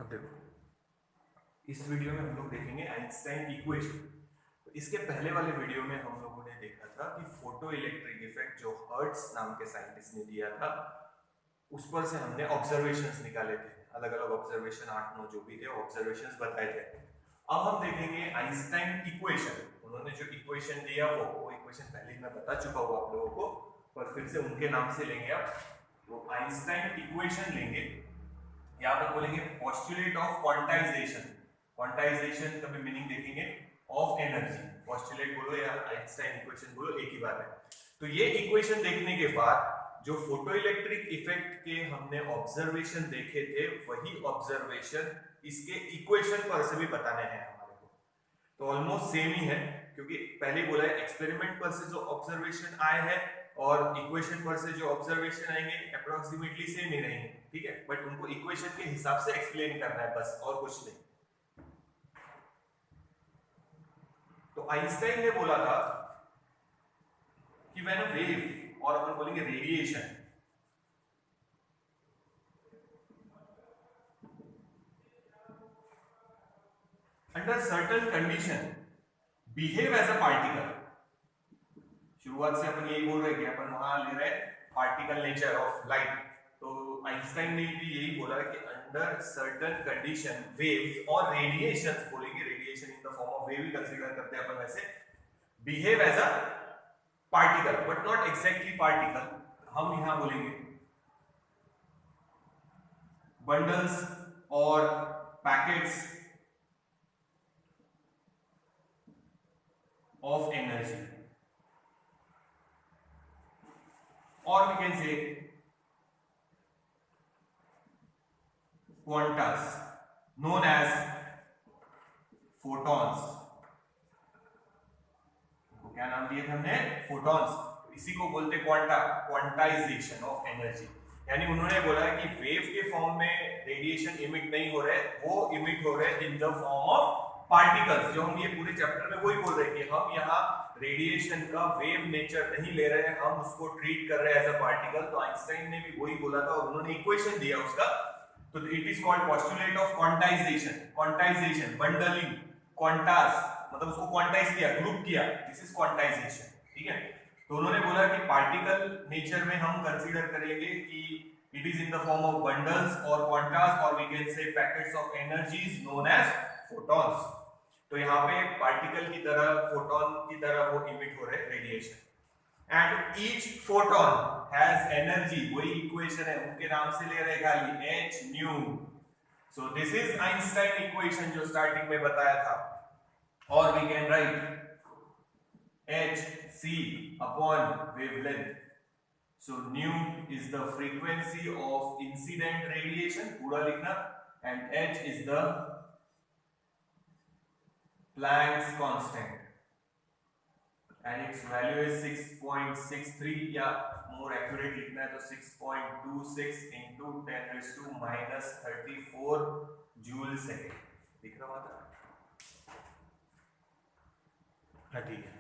देखो, इस वीडियो में हम लोग देखेंगे आइंस्टाइन इक्वेशन। तो इसके पहले वाले वीडियो में हम लोगों ने देखा था कि फोटो इलेक्ट्रिक इफेक्ट जो हर्ट्ज नाम के साइंटिस्ट ने दिया था, उस पर से हमने ऑब्जर्वेशंस निकाले थे। अलग अलग ऑब्जर्वेशन 8-9 जो भी थे ऑब्जर्वेशंस बताए थे। अब हम देखेंगे आइंस्टाइन इक्वेशन। उन्होंने जो इक्वेशन दिया वो इक्वेशन पहले ही मैं बता चुका हूँ आप लोगों को, पर फिर से उनके नाम से लेंगे आप। तो आइंस्टाइन इक्वेशन लेंगे, यहाँ पर बोलेंगे पोस्टुलेट ऑफ क्वांटाइजेशन। क्वांटाइजेशन का भी मीनिंग देखेंगे, ऑफ एनर्जी। पोस्टुलेट बोलो या आइंस्टाइन इक्वेशन बोलो, एक ही बात है। तो ये इक्वेशन देखने के बाद जो फोटो इलेक्ट्रिक इफेक्ट के हमने ऑब्जर्वेशन देखे थे, वही ऑब्जर्वेशन इसके इक्वेशन पर से भी बताने हैं हमारे को। तो ऑलमोस्ट सेम ही है, क्योंकि पहले बोला है एक्सपेरिमेंट पर से जो ऑब्जर्वेशन आए हैं और इक्वेशन पर से जो ऑब्जर्वेशन आएंगे अप्रोक्सीमेटली सेम ही रहेंगे, ठीक है। बट उनको इक्वेशन के हिसाब से एक्सप्लेन करना है बस, और कुछ नहीं। तो आइंस्टाइन ने बोला था कि व्हेन अ वेव, और अपन बोलेंगे radiation, under certain condition behave as a particle. शुरुआत से अपन यही बोल रहे हैं कि अपन वहां ले रहे हैं पार्टिकल नेचर ऑफ लाइट। तो आइंस्टाइन ने भी यही बोला कि अंडर सर्टेन कंडीशन वेव्स और रेडिएशंस, बोलेंगे radiation in the form of wave ही कंसीडर करते हैं अपन वैसे, behave as a particle but not exactly particle. हम यहां बोलेंगे बंडल्स और packets of energy, or we can say quantas known as photons। क्या नाम दिए थे हमने? फोटॉन्स। इसी को बोलते क्वांटा, क्वांटाइजेशन ऑफ एनर्जी। यानी उन्होंने बोला है कि वेव के फॉर्म में रेडिएशन इमिट नहीं हो रहे, वो इमिट हो रहे इन द फॉर्म ऑफ पार्टिकल्स। जो हम ये पूरे चैप्टर में वही बोल रहे हैं कि हम यहाँ रेडिएशन का वेव नेचर नहीं ले रहे हैं, हम उसको ट्रीट कर रहे हैं एज अ पार्टिकल। तो आइंस्टाइन ने भी वही बोला था और उन्होंने इक्वेशन दिया उसका। तो it is called postulate of quantization. Quantization, bundling, Qantas, मतलब उसको क्वांटाइज किया, ग्रुप किया, दिस इज क्वांटाइजेशन, ठीक है। तो उन्होंने बोला कि पार्टिकल नेचर में हम कंसीडर करेंगे कि it is in the form of bundles और क्वांटास, और we can say packets of energies known as photons. तो यहाँ पे पार्टिकल की तरह, फोटोन की तरह वो इमिट हो रहे radiation. And each photon has energy, वही इक्वेशन है, उनके नाम से ले रहे खाली, h nu। So this is Einstein equation जो स्टार्टिंग में बताया था। और we can write h c upon wavelength। सो nu is the frequency of incident radiation, पूरा लिखना, and h is the Planck's constant and its value is 6.63, या more accurate लिखना है तो 6.26 into 10⁻⁻34 जूल सेकेंड। दिख रहा था? हाँ, ठीक है।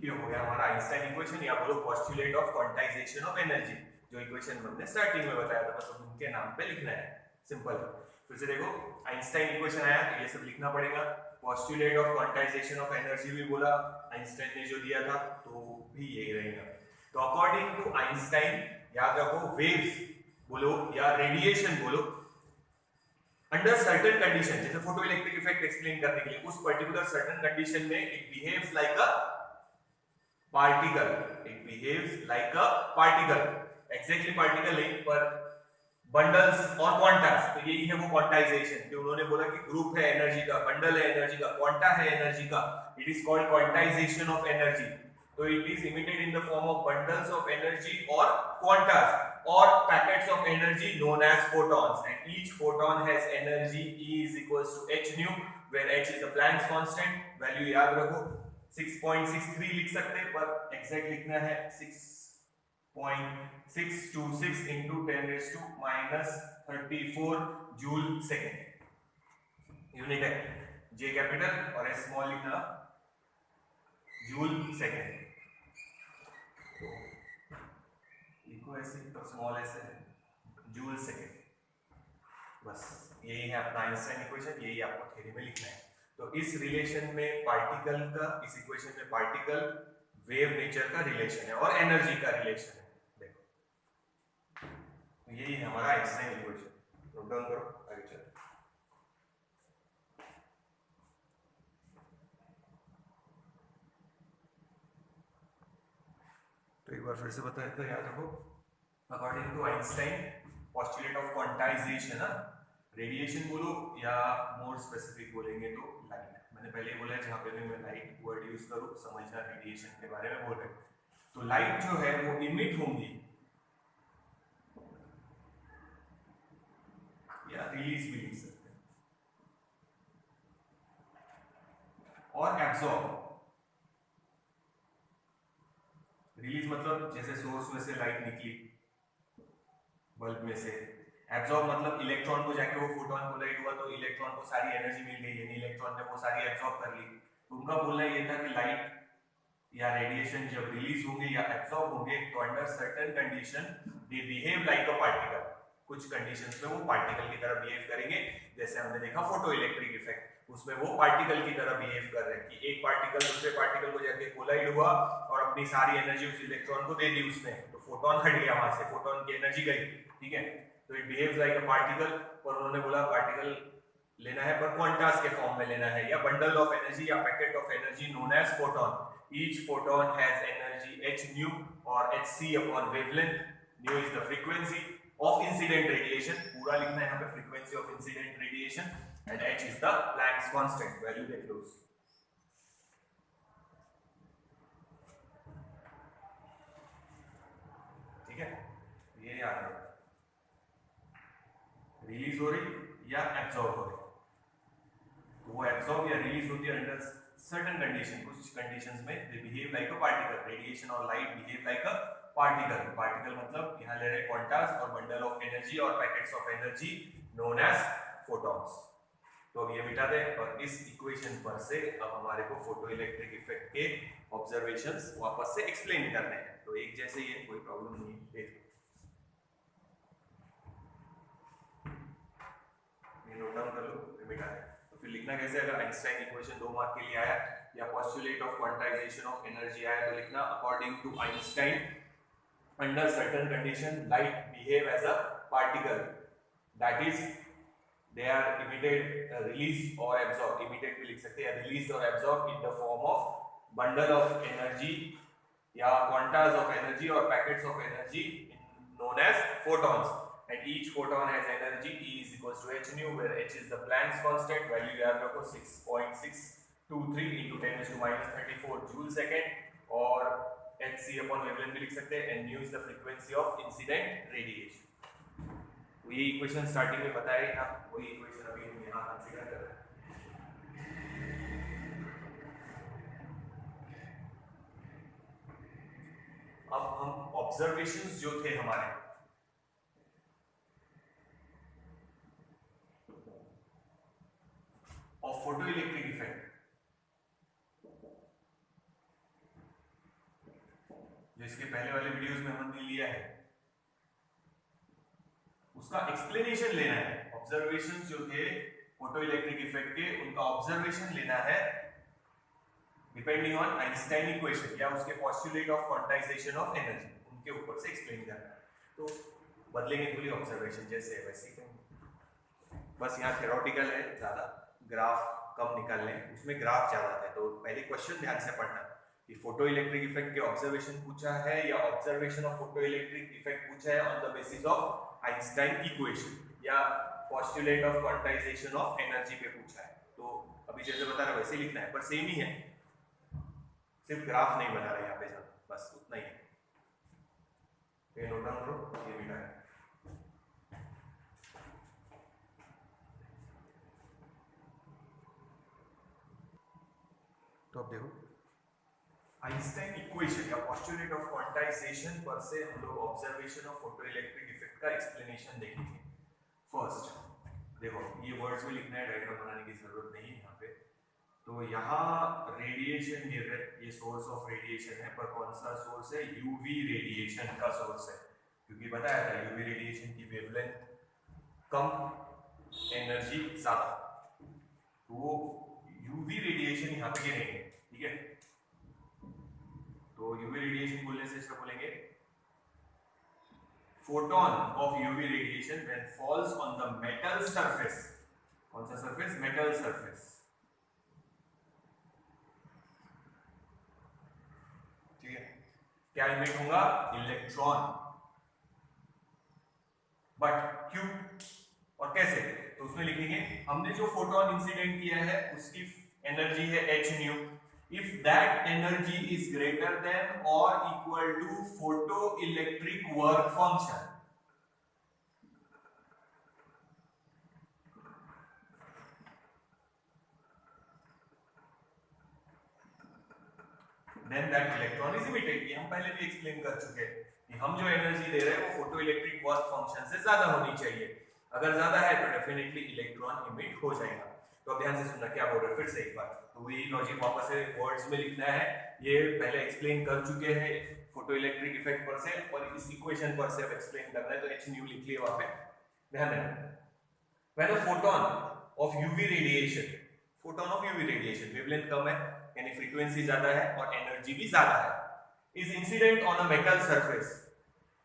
ये हो गया हमारा आइंस्टाइन इक्वेशन, या बोलो postulate of quantization of energy, जो इक्वेशन हमने स्टार्टिंग में बताया था, बस उनके नाम पे लिखना है, सिंपल। फिर से देखो, आइंस्टाइन इक्वेशन आया तो ये सब लिखना पड़ेगा। Postulate of quantization of energy भी बोला आइंस्टाइन ने जो दिया था, तो भी यही रहेगा। तो अकॉर्डिंग टू आइंस्टाइन, याद रखो, वेव्स बोलो या रेडिएशन बोलो, अंडर सर्टेन कंडीशन, जैसे फोटो इलेक्ट्रिक इफेक्ट एक्सप्लेन करने के लिए, उस पर्टिकुलर सर्टेन कंडीशन में it behaves like a particle. It behaves like a particle, exactly particle नहीं, पर बंडल्स और क्वांटास। तो यही है वो क्वांटाइजेशन, जो उन्होंने बोला कि ग्रुप है एनर्जी का, बंडल है एनर्जी का, क्वांटा है एनर्जी का। It is called quantization of energy. तो it is emitted in the form of bundles of energy और quantas or packets of energy known as photons, and each photon has energy E is equals to h nu, where h is the Planck's constant। Value याद रखो, 6.63 लिख सकते हैं, पर exact लिखना है 6.626 into 10⁻⁻34 joule second. Unit है J capital और S स्मॉल लिखना, जूल सेकेंड। तो ऐसे तो स्मॉल ऐसे है, जूल सेकेंड। बस यही है अपना आइंस्टाइन इक्वेशन, यही आपको थ्योरी में लिखना है। तो इस रिलेशन में पार्टिकल का, इस इक्वेशन में पार्टिकल वेव नेचर का रिलेशन है और एनर्जी का रिलेशन है। देखो तो यही है हमारा आइंस्टाइन इक्वेशन। नोट डाउन करो, आगे चलो। तो एक बार फिर से बता देता, याद रखो। According to Einstein postulate of quantization, radiation बोलो या मोर स्पेसिफिक बोलेंगे तो लाइट। मैंने पहले बोला है, जहां पे भी मैं लाइट वर्ड यूज करूं समझना रेडिएशन के बारे में बोल रहे हैं। तो लाइट जो है वो इमिट होंगी या रिलीज भी लिख सकते हैं, और एब्जॉर्ब। रिलीज मतलब जैसे सोर्स में से लाइट निकली बल्ब में से, एब्जॉर्ब मतलब इलेक्ट्रॉन को जाके वो फोटोन कोलाइड हुआ तो इलेक्ट्रॉन को सारी एनर्जी मिल गई, यानी इलेक्ट्रॉन ने वो सारी एब्जॉर्ब कर ली। तो उनका बोलना ये था कि लाइट या रेडिएशन जब रिलीज होंगे या एब्जॉर्ब होंगे तो under certain condition they behave like a particle. कुछ कंडीशंस में वो पार्टिकल की तरह बिहेव करेंगे, जैसे हमने देखा फोटो इलेक्ट्रिक इफेक्ट, उसमें वो पार्टिकल की तरह बिहेव कर रहे हैं कि एक पार्टिकल दूसरे पार्टिकल को जाके कोलाइड हुआ और अपनी सारी एनर्जी उस इलेक्ट्रॉन को दे दी उसने, तो फोटोन हट गया वहां से, फोटोन की एनर्जी गई, ठीक है। तो it behaves like a particle. और उन्होंने बोला पार्टिकल लेना है पर क्वांटास के फॉर्म में लेना है, या बंडल ऑफ एनर्जी या packet of energy known as photon. Each photon has energy h nu or hc upon wavelength. Nu is the frequency of incident radiation. पूरा लिखना है यहाँ पे, frequency of incident radiation, and h is the Planck's constant. Value देख लो उसकी। ठीक है, ये याद रखो। रिलीज हो रही या एब्जॉर्ब हो रही, तो वो एब्जॉर्ब या रिलीज होती है अंडर सर्टेन कंडीशन। कुछ कंडीशंस में they behave like a particle, radiation और light behave like a particle. Particle मतलब यहाँ ले रहे क्वांटास और बंडल ऑफ एनर्जी और packets of energy known as photons. तो अब ये मिटा दे, और इस इक्वेशन पर से अब हमारे को फोटो इलेक्ट्रिक इफेक्ट के ऑब्जर्वेशंस वापस से एक्सप्लेन करने हैं। तो एक जैसे ही है, कोई प्रॉब्लम नहीं है। नोट डाउन कर लो, मिटा दे। फिर लिखना कैसे, अगर आइंस्टाइन इक्वेशन 2 मार्क के लिए आया या postulate of quantization of energy आया तो लिखना according to Einstein under certain condition light behave as a particle, that is they are emitted, release और एब्जॉर्ब। इमिटेड भी लिख सकते हैं, रिलीज और absorb in the form of bundle of energy या क्वांटास ऑफ एनर्जी और packets of energy known as photons. And each photon has energy E is equals to h nu, where h is the Planck's constant. Value याद रखो 6.623 into 10 to minus 34 joule second, और hc upon wavelength भी लिख सकते हैं, and nu is the frequency of incident radiation। तो ये equation starting में बताया था, वही इक्वेशन अभी हम यहाँ कंसीडर कर रहे हैं। अब हम ऑब्जर्वेशंस जो थे हमारे of photoelectric effect, जो इसके पहले वाले वीडियोस में हमने लिया है, उसका एक्सप्लेनेशन लेना है। ऑब्जर्वेशंस जो थे फोटोइलेक्ट्रिक इफेक्ट के, उनका ऑब्जर्वेशन लेना है डिपेंडिंग ऑन आइंस्टाइन इक्वेशन या उसके postulate of quantization of energy, उनके ऊपर से एक्सप्लेन करना है। तो बदलेंगे थोड़ी ऑब्जर्वेशन, जैसे है वैसे ही, बस यहाँ थ्योरेटिकल है ज्यादा, ग्राफ कम निकालने, उसमें ग्राफ ज्यादा थे। तो पहले क्वेश्चन ध्यान से पढ़ना कि फोटो इलेक्ट्रिक इफेक्ट के ऑब्जर्वेशन पूछा है या observation of photo electric effect पूछा है on the basis of Einstein equation या postulate of quantization of energy पे पूछा है। तो अभी जैसे बता रहा वैसे ही लिखना है, पर सेम ही है, सिर्फ ग्राफ नहीं बना रहा यहाँ पे, बस उतना ही है। नोट डाउन करो, ये मिटा है। तो अब देखो आइंस्टाइन इक्वेशन या पोस्टुलेट ऑफ क्वांटाइजेशन पर से हम लोग ऑब्जर्वेशन ऑफ फोटोइलेक्ट्रिक इफेक्ट का एक्सप्लेनेशन देखेंगे। फर्स्ट देखो, ये वर्ड्स में लिखना है, डायग्राम बनाने की जरूरत नहीं है यहाँ पे। तो यहाँ रेडिएशन गिर रहा है, ये सोर्स ऑफ रेडिएशन है, पर कौन सा सोर्स है? यूवी रेडिएशन का सोर्स है, क्योंकि बताया था यूवी रेडिएशन की वेवलेंथ कम एनर्जी ज्यादा, तो वो यूवी रेडिएशन यहाँ पे गिरेंगे, ठीक है। तो यूवी रेडिएशन बोलने से इसका बोलेंगे photon of UV radiation when falls on the metal surface. कौन सा सरफेस? मेटल सरफेस, ठीक है। क्या इमिट होगा? इलेक्ट्रॉन। बट क्यों और कैसे? तो उसमें लिखेंगे हमने जो फोटोन इंसिडेंट किया है उसकी एनर्जी है h nu. If that energy is greater than और equal to photo electric work function, then that electron is emitted. ये हम पहले भी एक्सप्लेन कर चुके हैं कि हम जो एनर्जी दे रहे हैं वो फोटो इलेक्ट्रिक वर्क फंक्शन से ज्यादा होनी चाहिए। अगर ज्यादा है तो डेफिनेटली इलेक्ट्रॉन इमिट हो जाएगा। तो अब ध्यान से सुनना क्या बोल रहे हैं फिर से एक बार। तो यही लॉजिक वापस से वर्ड्स में लिखना है, ये पहले एक्सप्लेन कर चुके हैं फोटो इलेक्ट्रिक इफेक्ट पर से, और इस इक्वेशन पर से अब एक्सप्लेन करना है। तो h न्यू लिख लिए वहां पे, ध्यान देना। When a photon of UV radiation, photon of UV radiation wavelength कम है यानी फ्रीक्वेंसी ज्यादा है और एनर्जी भी ज्यादा है, is incident on a metal surface,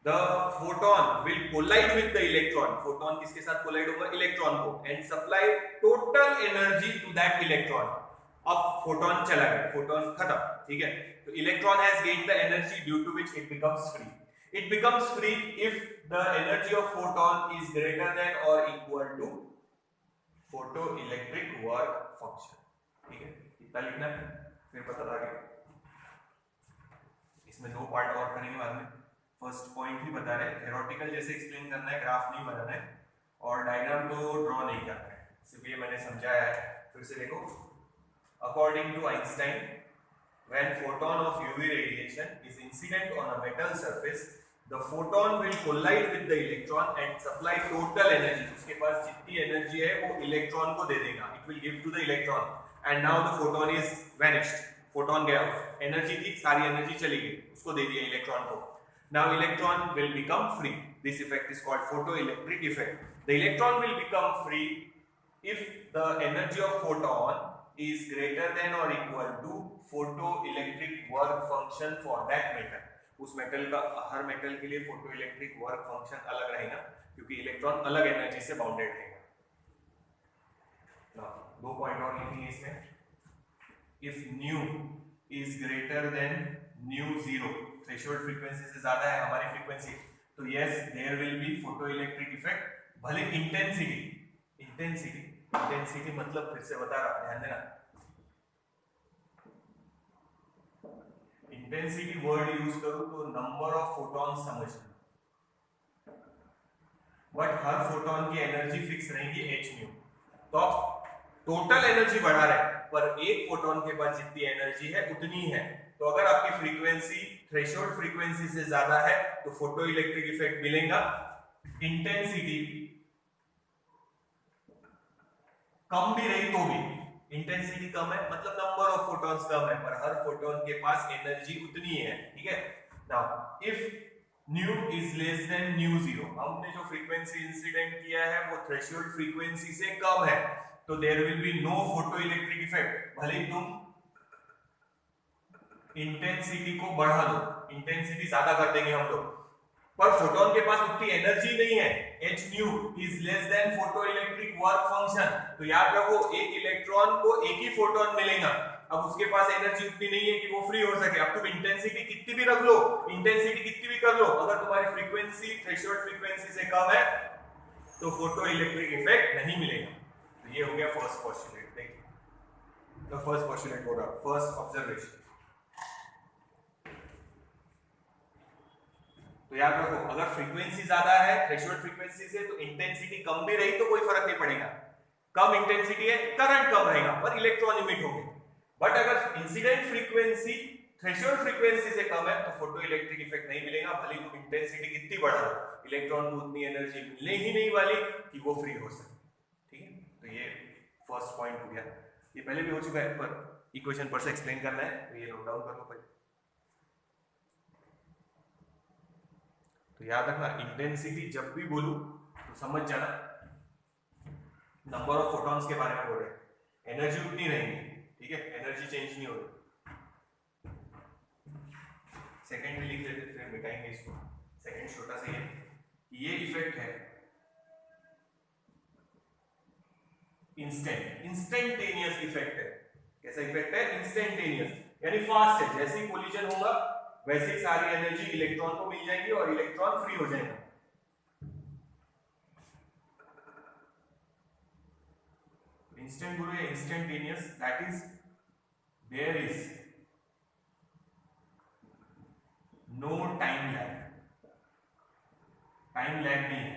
the photon will collide with the electron. Photon किसके साथ कोलाइड होगा? इलेक्ट्रॉन को, and supply total energy to that electron. अब फोटोन चला गया, फोटोन खत्म, ठीक है। तो electron has gained the energy due to which it becomes free. It becomes free if the energy of photon is greater than और equal to photo electric work function, ठीक है। इतना लिखना है, फिर पता लगे। इसमें दो पार्ट और करेंगे बाद में। फर्स्ट पॉइंट ही बता रहे हैं, थ्योरेटिकल जैसे एक्सप्लेन करना है, ग्राफ नहीं बनाना है और डायग्राम तो ड्रॉ नहीं करना है, सिर्फ ये मैंने समझाया है। फिर से देखो, according to Einstein, when photon of UV radiation is incident on a metal surface, the photon will collide with the electron and supply total energy। उसके पास जितनी एनर्जी है वो इलेक्ट्रॉन को दे देगा, it will give to the electron, and now the photon is vanished। Photon गया, energy थी, सारी energy चली गई, उसको दे दिया इलेक्ट्रॉन को। now electron will become free। this effect is called photoelectric effect। the electron will become free if the energy of photon is greater than or equal to photoelectric work function for that metal। उस metal का, हर metal के लिए photo electric work function अलग रहेगा क्योंकि electron अलग energy से bounded रहेगा ना। दो पॉइंट और लिखेंगे इसमें। If nu is greater than nu zero, threshold frequency से ज्यादा है हमारी फ्रीक्वेंसी, तो yes there will be photo electric effect. भले इंटेंसिटी, इंटेंसिटी मतलब फिर से बता रहा, ध्यान देना, इंटेंसिटी वर्ड यूज करूं तो नंबर ऑफ फोटॉन समझना, बट हर फोटॉन की एनर्जी फिक्स रहेगी h न्यू। तो आप टोटल एनर्जी बढ़ा रहे पर एक फोटॉन के पास जितनी एनर्जी है उतनी है। तो अगर आपकी फ्रीक्वेंसी थ्रेशोल्ड फ्रीक्वेंसी से ज्यादा है तो फोटो इलेक्ट्रिक इफेक्ट मिलेगा। इंटेंसिटी कम भी रही तो भी, इंटेंसिटी कम है मतलब नंबर ऑफ फोटॉन्स कम है पर हर फोटॉन के पास एनर्जी उतनी है, ठीक है। Now if nu is less than nu zero, हमने जो फ्रीक्वेंसी इंसिडेंट किया है वो थ्रेशोल्ड फ्रीक्वेंसी से कम है, तो there will be no photo electric effect. भले ही तुम इंटेंसिटी को बढ़ा दो, इंटेंसिटी ज्यादा कर देंगे हम लोग, पर फोटोन के पास उतनी एनर्जी नहीं है। h new is less than photo electric work function. तो याद रखो, एक इलेक्ट्रॉन को एक ही फोटोन मिलेगा, अब उसके पास एनर्जी उतनी नहीं है कि वो फ्री हो सके। अब तुम इंटेंसिटी कितनी भी रख लो, इंटेंसिटी कितनी भी कर लो, अगर तुम्हारी फ्रीक्वेंसी थ्रेशोल्ड फ्रीक्वेंसी से कम है तो फोटो इलेक्ट्रिक इफेक्ट नहीं मिलेगा। तो ये हो गया फर्स्ट पोस्टुलेट। देखिए तो फर्स्ट पोस्टुलेट हो रहा, फर्स्ट ऑब्जर्वेशन। तो याद रखो, अगर फ्रीक्वेंसी ज्यादा है थ्रेशोल्ड फ्रीक्वेंसी से तो इंटेंसिटी कम भी रही तो कोई फर्क नहीं पड़ेगा। कम इंटेंसिटी है, करंट कम रहेगा पर इलेक्ट्रॉन इमिट होंगे। बट अगर इंसिडेंट फ्रीक्वेंसी थ्रेशोल्ड फ्रीक्वेंसी से कम है तो फोटो इलेक्ट्रिक इफेक्ट नहीं मिलेगा, भले तुम इंटेंसिटी कितनी बढ़ा दो, इलेक्ट्रॉन को उतनी एनर्जी मिलने ही नहीं वाली कि वो फ्री हो सके, ठीक है। तो ये फर्स्ट पॉइंट हो गया, ये पहले भी हो चुका है पर इक्वेशन पर से एक्सप्लेन करना है तो ये नोट डाउन कर लो पहले। तो याद रखना, इंटेंसिटी जब भी बोलूं तो समझ जाना नंबर ऑफ फोटॉन्स के बारे में बोल रहे हैं, एनर्जी उतनी रहेगी, ठीक है, एनर्जी चेंज नहीं होगी। सेकंड भी लिख लेते, फिर मिटाएंगे इसको। सेकंड छोटा सा ये इफेक्ट है इंस्टेंटेनियस इफेक्ट है। कैसा इफेक्ट है? इंस्टेंटेनियस, यानी फास्ट है। जैसे ही कोलिजन होगा वैसे ही सारी एनर्जी इलेक्ट्रॉन को मिल जाएगी और इलेक्ट्रॉन फ्री हो जाएगा। इंस्टेंट बोलो या instantaneous, that is there is no time lag. Time lag नहीं है,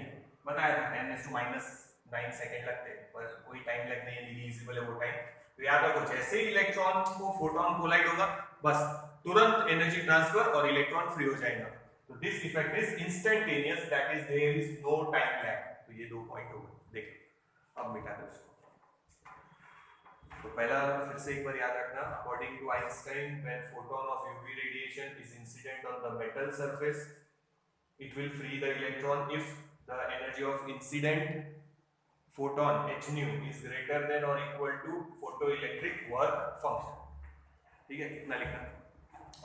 बताया था 10⁻⁹ सेकेंड लगते हैं, पर कोई टाइम लैग नहीं है, रिलीजिबल है वो टाइम। तो याद रखो, जैसे ही इलेक्ट्रॉन को फोटोन कोलाइड होगा बस तुरंत एनर्जी ट्रांसफर और इलेक्ट्रॉन फ्री हो जाएगा। तो this effect is instantaneous, that is there is no time lag. तो ये 2 पॉइंट हो गए। देखिए अब मिटा दो इसको। तो पहला फिर से एक बार याद रखना, according to Einstein, when photon of UV radiation is incident on the metal surface, it will free the electron if the energy of incident photon h nu is greater than or equal to photoelectric work function। ठीक है, इतना लिखना।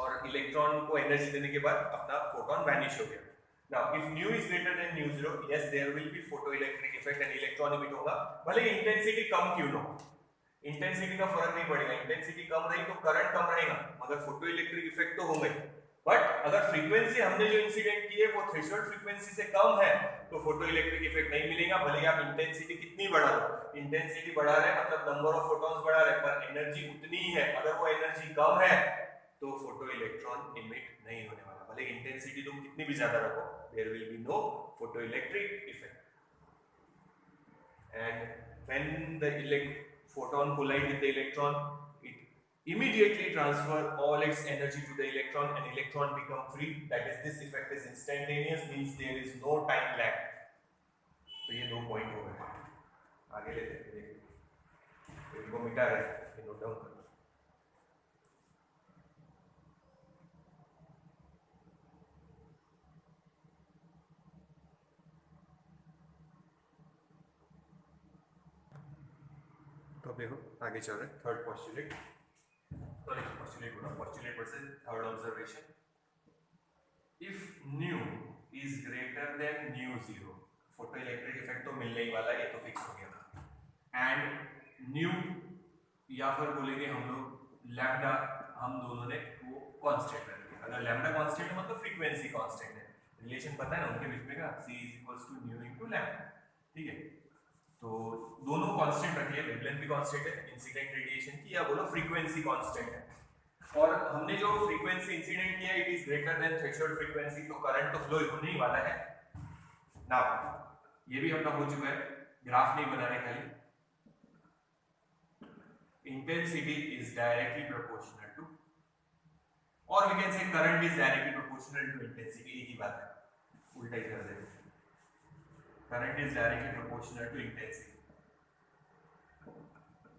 और electron को energy देने के बाद अपना फोटोन वैनिश हो गया। Now if nu is greater than nu 0, yes there will be photoelectric effect and electron emit होगा, भले इंटेंसिटी कम क्यों ना हो। इंटेंसिटी का फर्क नहीं पड़ेगा, इंटेंसिटी कम रही तो करंट कम रहेगा, मगर फोटोइलेक्ट्रिक इफेक्ट तो होगा ही। बट अगर फ्रीक्वेंसी हमने जो इंसिडेंट की है वो थ्रेशोल्ड फ्रीक्वेंसी से कम है तो फोटोइलेक्ट्रिक इफेक्ट नहीं मिलेगा, भले ही आप इंटेंसिटी कितनी बढ़ा लो। इंटेंसिटी बढ़ा रहे मतलब नंबर ऑफ फोटॉन्स बढ़ा रहे, पर एनर्जी उतनी ही है। अगर वो एनर्जी कम है तो फोटो इलेक्ट्रॉन इमिट नहीं होने वाला, भले इंटेंसिटी तुम कितनी भी ज्यादा रखो, there will be no photoelectric effect. And when the photon collide with the electron, it immediately transfer all its energy to the electron and electron become free, that is this effect is instantaneous, means there is no time lag। तो ये 2 point हो गए। आगे लेते हैं, देखिए इनको मिटा रहे हैं, नोट डाउन करो। तो देखो आगे चल रहे हैं, थर्ड पोस्टुलेट। तो देखो पोस्टुलेट बोला, postulate versus third observation. If nu is greater than new 0, photoelectric effect तो मिलने ही वाला है, ये तो फिक्स हो गया। एंड न्यू या फिर बोलेंगे हम लोग लैम्डा, हम दोनों ने वो कांस्टेंट रख दिया। अगर लैम्डा कांस्टेंट है मतलब फ्रीक्वेंसी कांस्टेंट है, रिलेशन पता है ना उनके बीच में का, c = न्यू * लैम्डा। ठीक है, तो दोनों कांस्टेंट रखिए, वेवलेंथ भी कांस्टेंट है इंसिडेंट रेडिएशन की, या बोलो फ्रीक्वेंसी कांस्टेंट है। और हमने जो फ्रीक्वेंसी इंसिडेंट किया it is greater then threshold frequency, तो करंट तो फ्लो होने ही वाला है। नाउ ये भी अपना हो चुका है, ग्राफ नहीं बना रहे खाली। Intensity is directly proportional to, और we can say current is directly proportional to intensity, एक ही बात है, उल्टा ही कर देते। Current is directly proportional to intensity,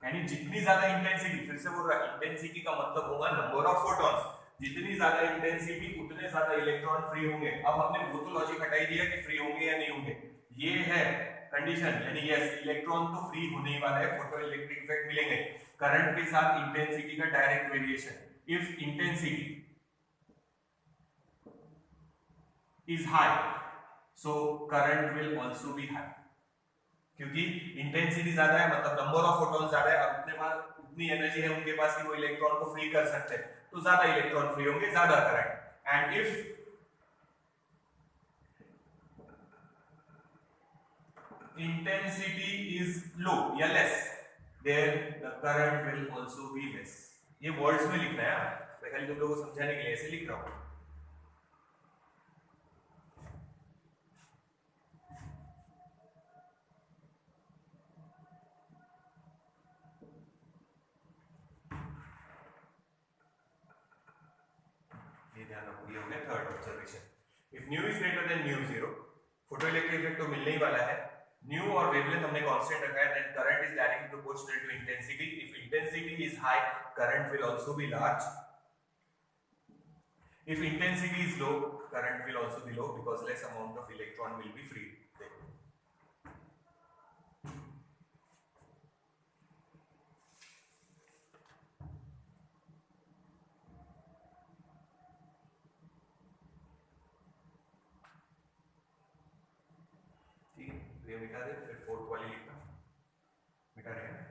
यानी जितनी ज्यादा इंटेंसिटी, फिर से बोल रहा है इंटेंसिटी का मतलब होगा नंबर ऑफ फोटॉन्स, जितनी ज्यादा इंटेंसिटी उतने ज्यादा इलेक्ट्रॉन फ्री होंगे। अब हमने वो तो लॉजिक हटाई दिया कि फ्री होंगे या नहीं होंगे, ये है कंडीशन, यानी यस इलेक्ट्रॉन तो फ्री होने ही वाला है, फोटो इलेक्ट्रिक इफेक्ट मिलेंगे करंट के साथ इंटेंसिटी का direct variation. If intensity is high so current will also B high, क्योंकि इंटेंसिटी ज्यादा है मतलब नंबर ऑफ फोटॉन ज्यादा है, और उतने पास उतनी एनर्जी है उनके पास कि वो इलेक्ट्रॉन को फ्री कर सकते हैं, तो ज्यादा इलेक्ट्रॉन फ्री होंगे, ज्यादा current. And if intensity is low या less, then the current will also be less. ये वर्ड्स में लिखना है, मैं खाली तुम लोगों को समझाने के लिए ऐसे लिख रहा हूं। Third observation, if nu is greater than new 0, photoelectric effect तो मिलने ही वाला है। न्यू और वेवलेंथ हमने कांस्टेंट रखा है, then current is directly proportional to intensity. If intensity is high current will also be large, if intensity is low current will also be low because less amount of electron will be free. तो ये मिटा दे, फिर fourth वाली लिखना, मिटा रहेगा।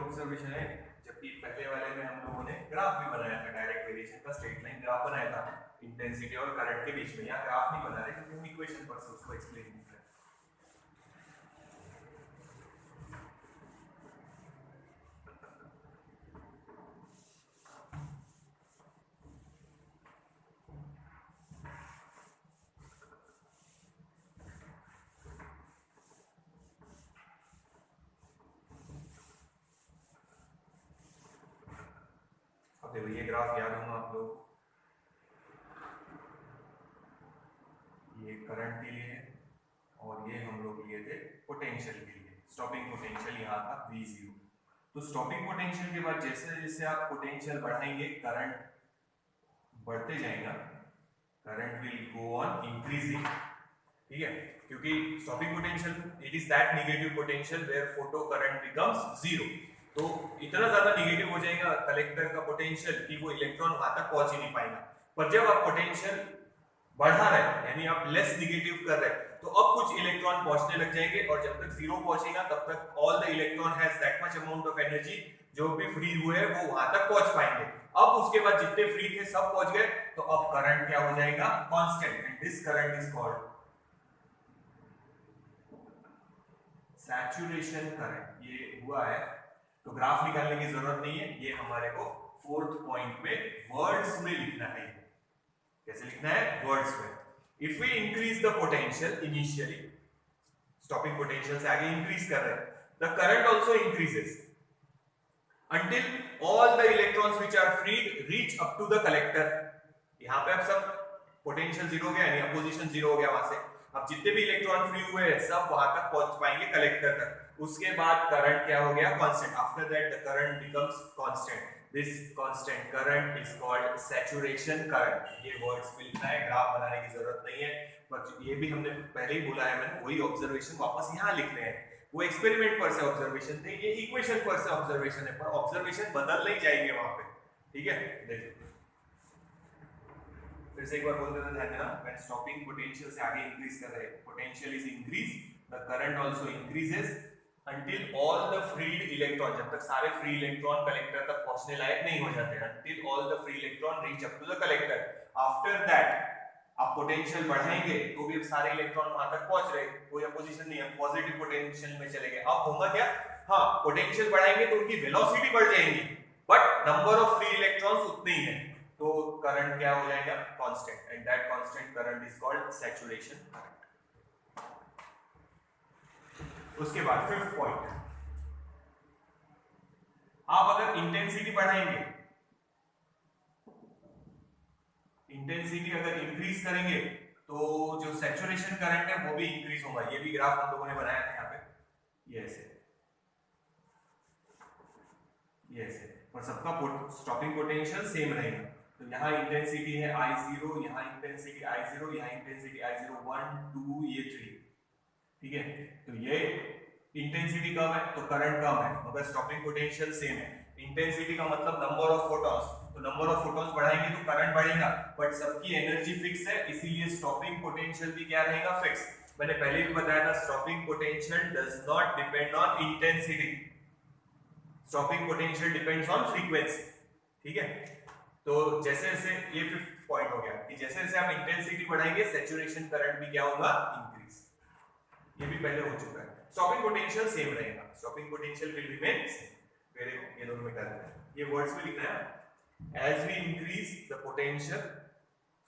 Observation है, जबकि पहले वाले में हम लोगों ने ग्राफ भी बनाया था, डायरेक्ट वेरिएशन का स्ट्रेट लाइन ग्राफ बनाया था इंटेंसिटी और करंट के बीच में। यहाँ ग्राफ नहीं बना रहे क्योंकि हम इक्वेशन पर से उसको एक्सप्लेन नहीं कर रहे। अब देखो ये ग्राफ याद होगा आप लोग, ये करंट के लिए है और ये हम लोग लिए थे पोटेंशियल के लिए। स्टॉपिंग पोटेंशियल यहाँ था V0। तो स्टॉपिंग पोटेंशियल के बाद जैसे जैसे आप पोटेंशियल बढ़ाएंगे करंट बढ़ते जाएगा, current will go on increasing, ठीक है, क्योंकि stopping potential it is that negative potential where photo current becomes zero. तो इतना ज्यादा नेगेटिव हो जाएगा कलेक्टर का पोटेंशियल कि वो इलेक्ट्रॉन वहां तक पहुंच ही नहीं पाएगा। पर जब आप पोटेंशियल बढ़ा रहे हैं यानी आप लेस नेगेटिव कर रहे हैं तो अब कुछ इलेक्ट्रॉन पहुंचने लग जाएंगे और जब तक जीरो पहुंचेगा तब तक all the electron has that much amount of energy, जो भी फ्री हुए हैं वो वहां तक पहुंच पाएंगे। अब उसके बाद जितने फ्री थे सब पहुंच गए तो अब करंट क्या हो जाएगा, constant, and this current is called saturation current. ये हुआ है तो ग्राफ निकालने की जरूरत नहीं है, ये हमारे को फोर्थ पॉइंट में वर्ड्स में लिखना है। कैसे लिखना है, वर्ड्स में। If we increase the potential initially, stopping potential से आगे इंक्रीज कर रहे हैं, the current also increases until all the electrons which are freed reach up to the collector। यहाँ पे अब सब पोटेंशियल जीरो हो गया यानी अपोजिशन जीरो हो गया वहां से। अब जितने भी इलेक्ट्रॉन फ्री हुए हैं सब वहां तक पहुंच पाएंगे कलेक्टर तक। उसके बाद करंट क्या हो गया, constant. After that the current becomes constant. This constant current is called saturation current. ये वर्ड्स में लिखना है, ग्राफ बनाने की जरूरत नहीं है। पर ये भी हमने पहले ही बोला है, मैंने वही ऑब्जर्वेशन वापस यहाँ लिखने हैं। वो एक्सपेरिमेंट पर से ऑब्जर्वेशन थे, ये इक्वेशन पर से ऑब्जर्वेशन है, पर ऑब्जर्वेशन बदल नहीं जाएंगे वहां पे, ठीक है। देखिए फिर से एक बार बोल देते ध्यान देना, व्हेन स्टॉपिंग पोटेंशियल से आगे इंक्रीज कर रहे हैं, potential is increase, the current also increases until all the freed electron, जब तक सारे फ्री इलेक्ट्रॉन कलेक्टर तक पहुंचने लायक नहीं हो जाते, until all the free electron reach up to the collector। after that आप पोटेंशियल बढ़ाएंगे तो भी अब सारे इलेक्ट्रॉन वहां तक पहुंच रहे, कोई अपोजिशन नहीं है, पॉजिटिव पोटेंशियल में चले गए। अब होगा क्या, हाँ पोटेंशियल बढ़ाएंगे तो उनकी वेलोसिटी बढ़ जाएगी, but number of free electrons उतने ही है, तो करंट क्या हो जाएगा, constant, and that constant current is called saturation current. उसके बाद फिफ्थ पॉइंट, आप अगर इंटेंसिटी बढ़ाएंगे, इंटेंसिटी अगर इंक्रीज करेंगे तो जो सैचुरेशन करंट है वो भी इंक्रीज होगा। ये भी ग्राफ हम लोगों ने बनाया था यहाँ पे, ये ऐसे और सबका स्टॉपिंग पोटेंशियल सेम रहेगा। तो यहाँ इंटेंसिटी है I0, यहाँ इंटेंसिटी I0, यहाँ इंटेंसिटी I0 1 2 ये 3, ठीक है। तो ये इंटेंसिटी कम है तो करंट कम है, मगर स्टॉपिंग पोटेंशियल सेम है। इंटेंसिटी का मतलब नंबर ऑफ फोटॉन्स, तो नंबर ऑफ फोटॉन्स बढ़ाएंगे तो करंट बढ़ेगा, बट सबकी एनर्जी फिक्स है, इसीलिए स्टॉपिंग पोटेंशियल भी क्या रहेगा, फिक्स। मैंने पहले भी बताया था stopping potential does not depend on intensity, stopping potential depends on frequency, ठीक है। तो जैसे जैसे ये फिफ्थ पॉइंट हो गया कि जैसे जैसे आप इंटेंसिटी बढ़ाएंगे सैचुरेशन करंट भी क्या होगा, इंक्रीज। ये भी पहले हो चुका है। स्टॉपिंग पोटेंशियल सेम रहेगा, stopping potential will remain same. Very good, ये दोनों में कर रहे हैं, ये वर्ड्स में लिखना है। As we increase the potential,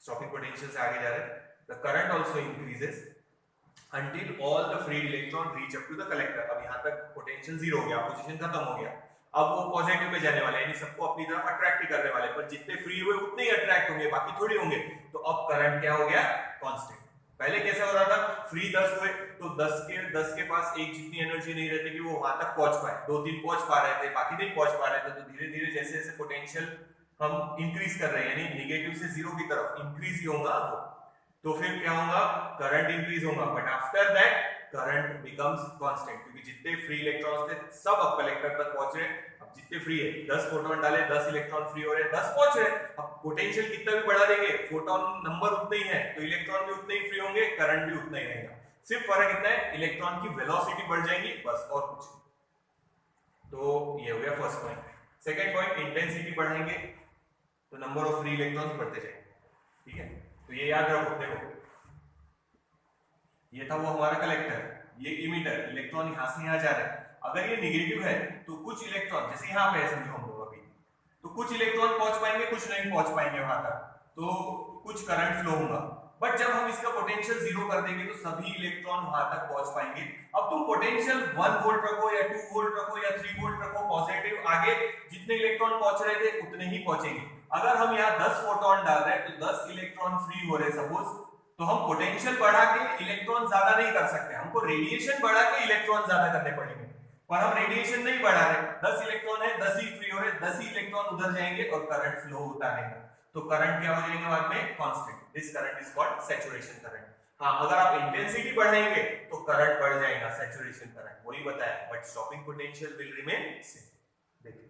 stopping potential से आगे जा रहे हैं, the current also increases until all the free electron reach up to the collector। अब यहाँ तक पोटेंशियल जीरो हो गया, पोजीशन खत्म हो गया, अब वो पॉजिटिव में जाने वाले, यानी सबको अपनी तरफ अट्रैक्ट करने वाले, पर जितने फ्री हुए उतने ही अट्रैक्ट होंगे, बाकी थोड़ी होंगे। तो अब करंट क्या हो गया, कांस्टेंट। पहले कैसा हो रहा था, फ्री 10 हुए तो 10 के पास एक जितनी एनर्जी नहीं रहती कि वो वहां तक पहुंच पाए, 2-3 पहुंच पा रहे थे, बाकी नहीं पहुंच पा रहे थे। तो धीरे धीरे जैसे जैसे पोटेंशियल हम इंक्रीज कर रहे हैं, यानी नेगेटिव से जीरो की तरफ इंक्रीज ही होगा, तो फिर क्या होगा, करंट इंक्रीज होगा। But after that current becomes constant, क्योंकि जितने फ्री इलेक्ट्रॉन्स थे सब अब कलेक्टर तक पहुंच रहे। अब जितने फ्री है 10 फोटोन डाले 10 इलेक्ट्रॉन फ्री हो रहे हैं, 10 पहुंच रहे। अब पोटेंशियल कितना भी बढ़ा देंगे, फोटोन नंबर उतना ही है तो इलेक्ट्रॉन भी उतने ही फ्री होंगे, करंट भी उतना ही रहेगा। सिर्फ फर्क इतना है इलेक्ट्रॉन की वेलोसिटी बढ़ जाएगी बस, और कुछ नहीं। तो ये हो गया first point. Second point, intensity बढ़ाएंगे तो नंबर ऑफ फ्री इलेक्ट्रॉन्स बढ़ते जाएंगे, ठीक है। तो ये याद रखो। देखो ये था वो हमारा कलेक्टर, ये इमिटर, इलेक्ट्रॉन यहां से यहां जा रहा है। अगर ये नेगेटिव है तो कुछ इलेक्ट्रॉन, जैसे यहां पे है समझो हम लोग अभी, तो कुछ इलेक्ट्रॉन पहुंच पाएंगे, कुछ नहीं पहुंच पाएंगे वहां तक, तो कुछ करंट फ्लो होगा। बट जब हम इसका पोटेंशियल 0 कर देंगे तो सभी इलेक्ट्रॉन वहां तक पहुंच पाएंगे। अब तुम पोटेंशियल 1 वोल्ट रखो या 2 वोल्ट रखो या 3 वोल्ट रखो पॉजिटिव, आगे जितने इलेक्ट्रॉन पहुंच रहे थे उतने ही पहुंचेंगे। अगर हम यहाँ 10 फोटोन डाल रहे हैं तो 10 इलेक्ट्रॉन फ्री हो रहे सपोज, तो हम पोटेंशियल बढ़ा के इलेक्ट्रॉन ज्यादा नहीं कर सकते, हमको रेडिएशन बढ़ा के इलेक्ट्रॉन ज्यादा करने पड़ेंगे। पर हम रेडिएशन नहीं बढ़ा रहे, 10 इलेक्ट्रॉन है 10 ही फ्री हो रहे, 10 ही इलेक्ट्रॉन उधर जाएंगे और करंट फ्लो होता है। तो करंट क्या हो जाएगा बाद में, constant. This current is called saturation current. हाँ, अगर आप इंटेंसिटी बढ़ाएंगे तो करंट बढ़ जाएगा, सैचुरेशन करंट, वही बताया, but stopping potential will remain same. देखिए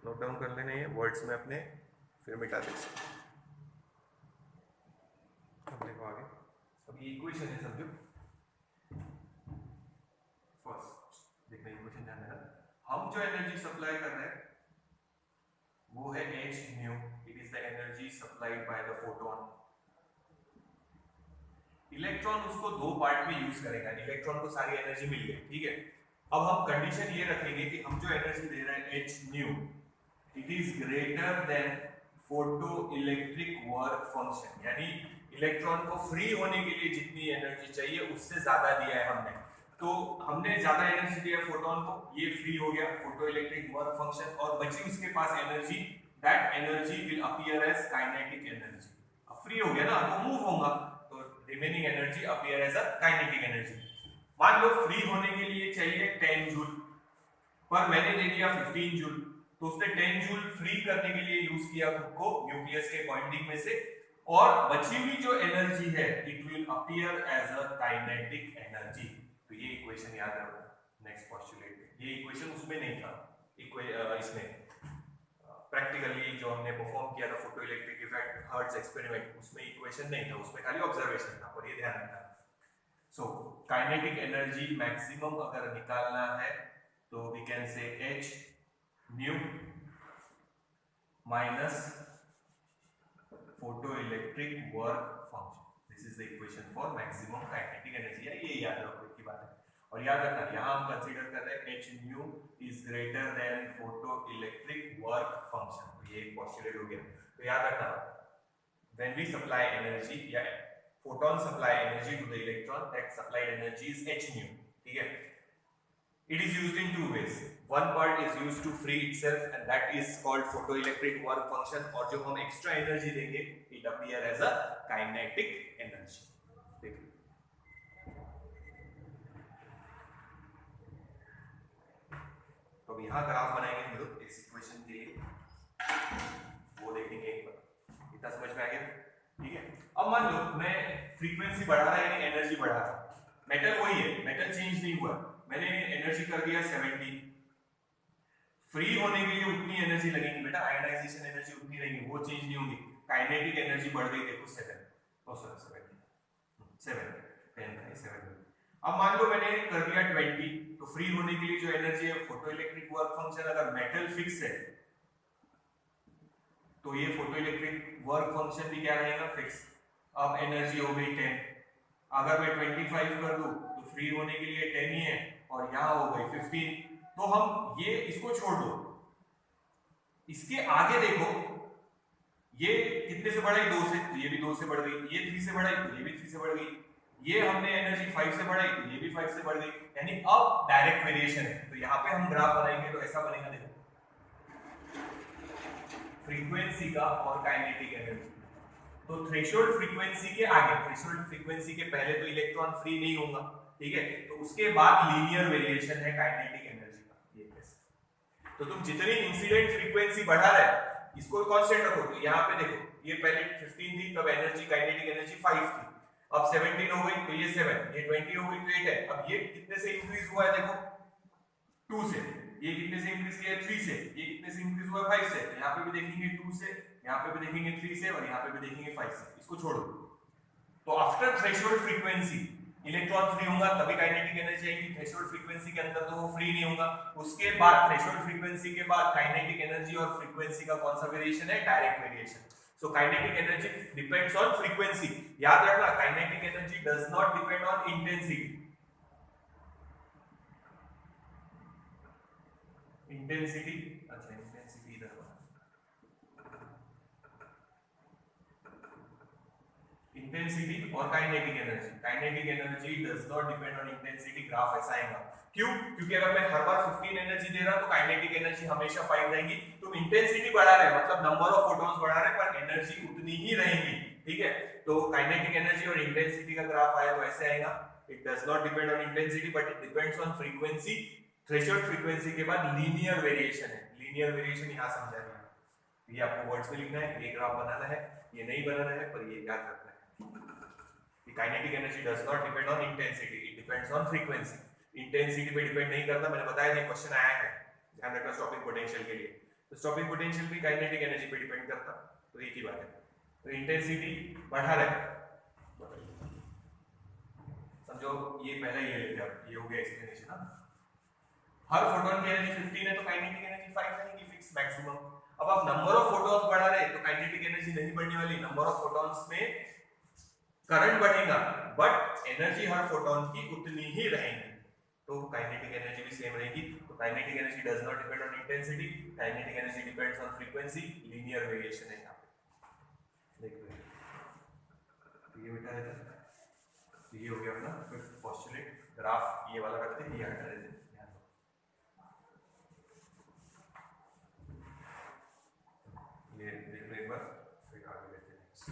नोट डाउन कर लेना ये वर्ड्स में अपने, फिर मिटा दे इसको। अब देखो आगे, अब ये इक्वेशन है समझो। फर्स्ट देखना इक्वेशन ध्यान देना, हम जो एनर्जी सप्लाई कर रहे हैं वो है h nu, it is the energy supplied by the photon. Electron उसको दो पार्ट में यूज करेगा, इलेक्ट्रॉन को सारी एनर्जी मिल गई, ठीक है। अब हम कंडीशन ये रखेंगे कि हम जो एनर्जी दे रहे हैं h nu, it is greater then photo electric work function, यानी इलेक्ट्रॉन को फ्री होने के लिए जितनी एनर्जी चाहिए उससे ज्यादा दिया है हमने। तो हमने ज्यादा एनर्जी दिया फोटोन को, ये फ्री हो गया फोटो इलेक्ट्रिक वर्क फंक्शन, और बची उसके पास energy, that energy will appear as kinetic energy. अब फ्री हो गया ना तो मूव होगा, तो remaining energy appear as a kinetic energy. मान लो फ्री होने के लिए चाहिए 10 जूल, पर मैंने दे दिया 15 जूल, तो उसने 10 जूल फ्री करने के लिए यूज किया खुद को न्यूक्लियस के पॉइंटिंग में से, और बची हुई जो एनर्जी है it will appear as a kinetic energy. तो ये इक्वेशन याद रखो नेक्स्ट पोस्टुलेट में। ये इक्वेशन उसमें नहीं था, इसमें प्रैक्टिकली जो हमने परफॉर्म किया था photo electric effect hertz experiment, उसमें इक्वेशन नहीं था, उसमें खाली ऑब्जर्वेशन था, पर ये ध्यान रखना। सो काइनेटिक एनर्जी मैक्सिमम अगर निकालना है तो we can say h nu minus photoelectric work function. This is the equation for maximum kinetic energy. ये याद रखो की बात है। और याद रखना यहाँ हम कंसीडर कर रहे हैं h nu is greater than photoelectric work function। तो ये एक पोस्टुलेट हो गया। तो याद रखना when we supply energy या photon supply energy to the electron, that supplied energy is h nu, ठीक है। It is used in two ways. One part is used to free itself and that is called photoelectric work function, और जो हम extra energy देंगे it appear as a kinetic energy। देखिए तो अब यहाँ ग्राफ बनाएंगे हम लोग इस इक्वेशन के लिए, वो देखेंगे एक बार, इतना समझ में आ गया, ठीक है। अब मान लो मैं फ्रीक्वेंसी बढ़ा रहा है यानी एनर्जी बढ़ा रहा है, मेटल वही है, मेटल चेंज नहीं हुआ, मैंने एनर्जी कर दिया 70, फ्री होने के लिए उतनी एनर्जी लगेगी बेटा, आयोनाइजेशन एनर्जी उतनी रहेगी, वो चेंज नहीं होगी। काइनेटिक एनर्जी बढ़ गई देखो 7। अब मान लो मैंने कर दिया 20, तो फ्री होने के लिए जो एनर्जी है फोटो इलेक्ट्रिक वर्क फंक्शन, अगर मेटल फिक्स है तो ये फोटो इलेक्ट्रिक वर्क फंक्शन भी क्या रहेगा, फिक्स। अब एनर्जी हो गई 10, अगर मैं 25 कर दूं तो फ्री होने के लिए 10 ही है, और यहाँ हो गई 15, तो हम ये इसको छोड़ दो, इसके आगे देखो ये कितने से बढ़ाई, 2 से, तो ये भी 2 से बढ़ गई, ये 3 से बढ़ाई तो ये भी 3 से बढ़ गई, ये हमने एनर्जी 5 से बढ़ाई तो ये भी 5 से बढ़ गई, यानी अब डायरेक्ट वेरिएशन है। तो यहाँ पे हम ग्राफ बनाएंगे तो ऐसा बनेगा, देखो फ्रीक्वेंसी का और काइनेटिक एनर्जी। तो थ्रेशोल्ड फ्रीक्वेंसी के आगे, थ्रेशोल्ड फ्रीक्वेंसी के पहले तो इलेक्ट्रॉन फ्री नहीं होगा, ठीक है, तो उसके बाद लीनियर वेरिएशन है काइनेटिक एनर्जी का, ये कैसे। तो तुम जितनी इंसिडेंट फ्रीक्वेंसी बढ़ा रहे इसको कांस्टेंट रखो तो यहाँ पे देखो ये पहले 15 थी तब एनर्जी काइनेटिक एनर्जी 5 थी, अब 17 हो गई तो ये 7, ये 20 हो गई तो 8 है। अब ये कितने से इंक्रीज हुआ है देखो 2 से, ये कितने से इंक्रीज किया है 3 से, ये कितने से इंक्रीज हुआ है 5 से। यहाँ पे भी देखेंगे 2 से, यहाँ पे भी देखेंगे 3 से और यहाँ पे भी देखेंगे 5 से। इसको छोड़ो तो after threshold frequency electron free होगा तभी काइनेटिक एनर्जी आएगी। थ्रेशोल्ड फ्रीक्वेंसी के अंदर तो वो फ्री नहीं होगा। उसके बाद थ्रेशोल्ड फ्रीक्वेंसी के बाद काइनेटिक एनर्जी और फ्रीक्वेंसी का कौन सा वेरिएशन है, direct variation. So kinetic energy depends on frequency. याद रखना kinetic energy does not depend on intensity. Intensity अच्छा इंटेंसिटी इधर इंटेंसिटी और kinetic energy. Kinetic energy does not depend on intensity. Graph ऐसा आएगा क्यों? क्योंकि अगर मैं हर बार 15 एनर्जी दे रहा हूं तो काइनेटिक एनर्जी हमेशा 5 रहेगी। तुम इंटेंसिटी बढ़ा रहे मतलब नंबर ऑफ फोटॉन्स बढ़ा रहे पर एनर्जी उतनी ही रहेगी। ठीक है, तो काइनेटिक एनर्जी और इंटेंसिटी का ग्राफ आया तो ऐसे आएगा। It does not depend on intensity but it depends on frequency. Threshold frequency के बाद लीनियर वेरिएशन है। लीनियर वेरिएशन यहां समझा दिया, ये आपको वर्ड्स में लिखना है, ये ग्राफ बनाना है, ये नहीं बनाना है पर ये याद रखना है। Kinetic energy does not depend on intensity, it depends on frequency. Intensity पे डिपेंड नहीं करता, मैंने बताया था क्वेश्चन आया है, ध्यान रखना स्टॉपिंग पोटेंशियल के लिए। तो स्टॉपिंग पोटेंशियल भी काइनेटिक एनर्जी पे डिपेंड करता, तो एक ही बात है। तो इंटेंसिटी बढ़ा रहे, समझो ये पहला ये लेते हैं, ये हो गया एक्सप्लेनेशन। हर फोटोन की एनर्जी 15 है तो काइनेटिक एनर्जी 5 रहेगी फिक्स मैक्सिमम। अब आप नंबर ऑफ फोटॉन्स बढ़ा रहे तो काइनेटिक एनर्जी नहीं बढ़ने वाली, नंबर ऑफ फोटॉन्स में करंट बढ़ेगा बट एनर्जी हर फोटॉन की उतनी ही रहेगी, तो काइनेटिक एनर्जी भी सेम रहेगी। तो kinetic energy does not depend on intensity, kinetic energy depends on frequency. Linear variation है यहाँ पे, देखो ये बेटा है तो ये हो गया अपना फिफ्थ पोस्टुलेट। ग्राफ ये वाला रखते हैं, ये हटा देते हैं। ये देख लो एक बार, फिर आगे लेते हैं नेक्स्ट।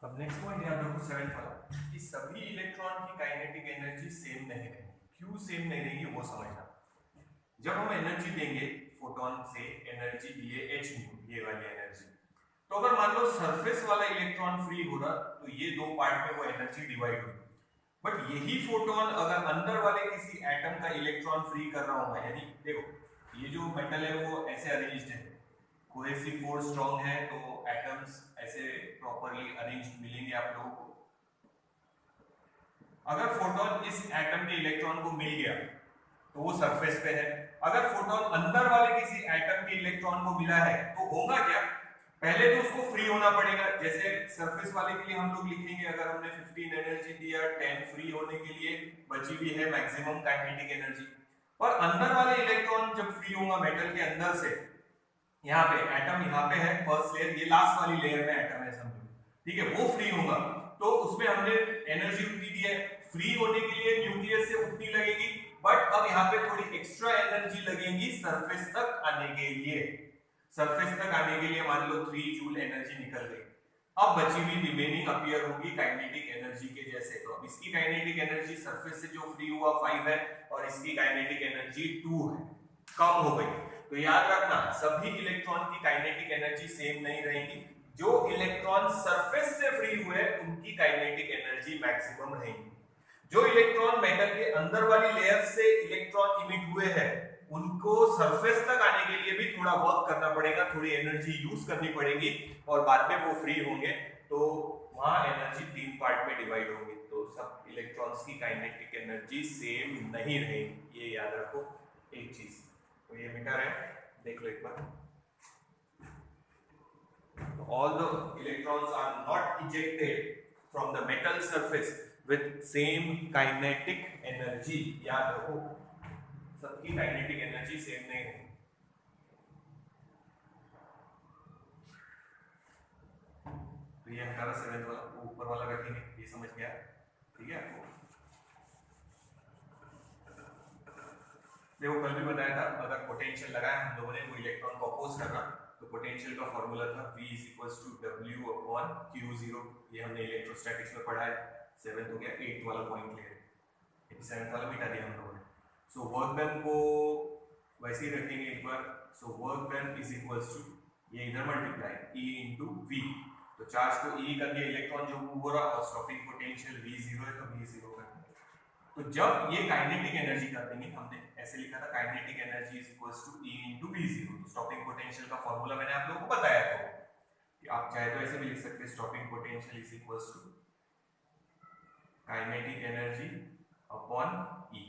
अब नेक्स्ट पॉइंट याद रखो 7th वाला कि सभी इलेक्ट्रॉन की काइनेटिक एनर्जी सेम नहीं रहेगी। क्यों सेम नहीं रहेगी वो समझना। जब हम एनर्जी देंगे फोटोन से, एनर्जी दिए h न्यू, ये वाली एनर्जी, तो अगर मान लो सरफेस वाला इलेक्ट्रॉन फ्री हो रहा तो ये दो पार्ट में वो एनर्जी डिवाइड होगी। बट यही फोटोन अगर अंदर वाले किसी एटम का इलेक्ट्रॉन फ्री कर रहा होगा, यानी देखो ये जो मेटल है वो ऐसे अरेंज्ड है, कोहेसिव फोर्स स्ट्रांग है तो एटम्स ऐसे प्रॉपर्ली अरेंज्ड मिलेंगे आप लोगों को। अगर फोटोन इस एटम के इलेक्ट्रॉन को मिल गया तो वो सरफेस पे है। अगर फोटोन अंदर वाले किसी एटम के इलेक्ट्रॉन को मिला है तो होगा क्या, पहले तो उसको फ्री होना पड़ेगा। जैसे सरफेस वाले के लिए हम लोग लिखेंगे अगर हमने 15 एनर्जी दिया, 10 फ्री होने के लिए बची हुई है मैक्सिमम काइनेटिक एनर्जी। और अंदर वाले इलेक्ट्रॉन जब फ्री होगा मेटल के अंदर से, यहाँ पे एटम यहाँ पे है फर्स्ट लेयर, ये लास्ट वाली लेयर में एटम है समझो, ठीक है, वो फ्री होगा तो उसमें हमने एनर्जी उतनी दी है। फ्री होने के लिए न्यूक्लियस से उतनी लगेगी बट अब यहाँ पे थोड़ी एक्स्ट्रा एनर्जी लगेगी सरफेस तक आने के लिए। सरफेस तक आने के लिए मान लो 3 जूल एनर्जी निकल गई, अब बची हुई रिमेनिंग अपीयर होगी काइनेटिक एनर्जी के जैसे। तो अब इसकी काइनेटिक एनर्जी सरफेस से जो फ्री हुआ 5 है और इसकी काइनेटिक एनर्जी 2 है, कम हो गई। तो याद रखना सभी इलेक्ट्रॉन की काइनेटिक एनर्जी सेम नहीं रहेगी। जो इलेक्ट्रॉन सरफेस से फ्री हुए उनकी काइनेटिक एनर्जी मैक्सिमम रहेगी। जो इलेक्ट्रॉन मेटल के अंदर वाली लेयर से इलेक्ट्रॉन इमिट हुए हैं उनको सरफेस तक आने के लिए भी थोड़ा वर्क करना पड़ेगा, थोड़ी एनर्जी यूज करनी पड़ेगी और बाद में वो फ्री होंगे तो वहां एनर्जी 3 पार्ट में डिवाइड होगी। तो सब इलेक्ट्रॉन्स की काइनेटिक एनर्जी सेम नहीं रहेगी, ये याद रखो एक चीज। तो ये मीटर है, देख लो एक बार। All the electrons are not ejected from the metal surface with same kinetic energy। याद रखो सबकी काइनेटिक एनर्जी सेम नहीं है। तो ये हमारा 7th वाला, ऊपर वाला रखेंगे, ये समझ गया, ठीक है। देखो कल भी बताया था अगर पोटेंशियल लगाया हम लोगों ने वो इलेक्ट्रॉन को अपोज करना तो पोटेंशियल का फॉर्मूला था V = W/Q0। ये हमने इलेक्ट्रोस्टैटिक्स में पढ़ा है। 7th हो गया, 8th वाला पॉइंट ले रहे, 7th वाला मिटा दिया हम लोगों ने। सो वर्क डन को वैसे ही रखेंगे एक बार। So work done is equals to, ये इधर मल्टीप्लाई E इंटू वी, तो चार्ज को E कर दिया, इलेक्ट्रॉन जो मूव हो रहा और स्टॉपिंग पोटेंशियल V0 है तो V0 कर दिया। तो जब ये काइनेटिक एनर्जी कर देंगे, हमने ऐसे लिखा था kinetic energy is equals to E into V0, तो स्टॉपिंग पोटेंशियल का फॉर्मूला मैंने आप लोगों को बताया था कि आप चाहे तो ऐसे भी लिख सकते हैं, stopping potential is equals to kinetic energy upon E।